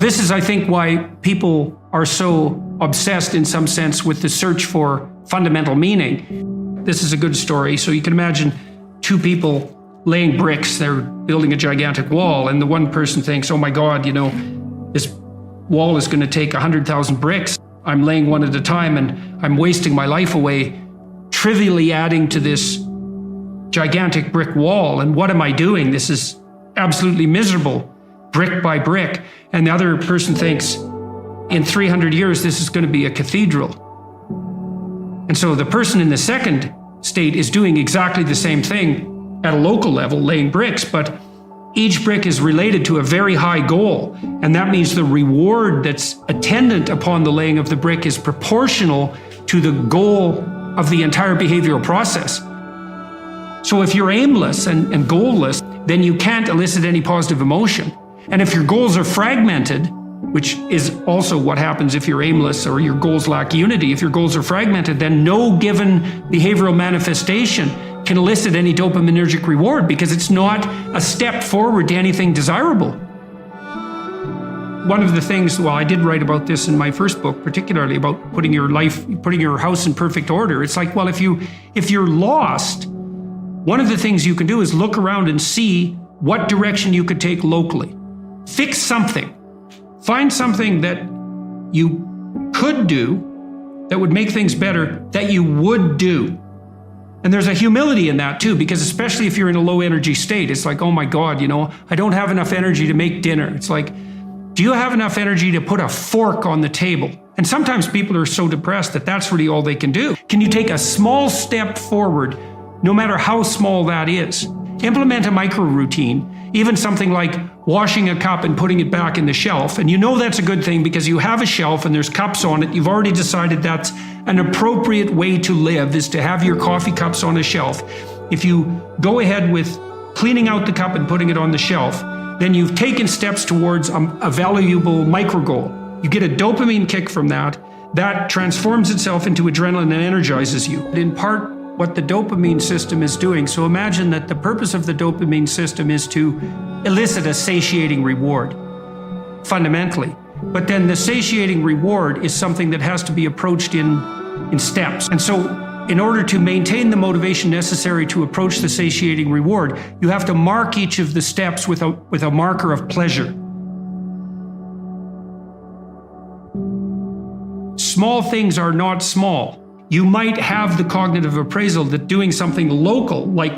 This is, I think, why people are so obsessed in some sense with the search for fundamental meaning. This is a good story. So you can imagine two people laying bricks, they're building a gigantic wall, and the one person thinks, oh my God, this wall is going to take 100,000 bricks. I'm laying one at a time and I'm wasting my life away, trivially adding to this gigantic brick wall. And what am I doing? This is absolutely miserable, brick by brick. And the other person thinks, in 300 years, this is going to be a cathedral. And so the person in the second state is doing exactly the same thing at a local level, laying bricks, but each brick is related to a very high goal. And that means the reward that's attendant upon the laying of the brick is proportional to the goal of the entire behavioral process. So if you're aimless and goalless, then you can't elicit any positive emotion. And if your goals are fragmented, which is also what happens if you're aimless or your goals lack unity, if your goals are fragmented, then no given behavioral manifestation can elicit any dopaminergic reward because it's not a step forward to anything desirable. One of the things, well, I did write about this in my first book, particularly about putting your house in perfect order. It's like, well, if you're lost, one of the things you can do is look around and see what direction you could take locally. Fix something. Find something that you could do that would make things better that you would do. And there's a humility in that too, because especially if you're in a low energy state, it's like, oh my God, I don't have enough energy to make dinner. It's like, do you have enough energy to put a fork on the table? And sometimes people are so depressed that that's really all they can do. Can you take a small step forward, no matter how small that is? Implement a micro routine, even something like washing a cup and putting it back in the shelf. And that's a good thing because you have a shelf and there's cups on it. You've already decided that's an appropriate way to live, is to have your coffee cups on a shelf. If you go ahead with cleaning out the cup and putting it on the shelf, then you've taken steps towards a valuable micro goal. You get a dopamine kick from that. That transforms itself into adrenaline and energizes you. In part, what the dopamine system is doing. So imagine that the purpose of the dopamine system is to elicit a satiating reward, fundamentally. But then the satiating reward is something that has to be approached in steps. And so in order to maintain the motivation necessary to approach the satiating reward, you have to mark each of the steps with a marker of pleasure. Small things are not small. You might have the cognitive appraisal that doing something local, like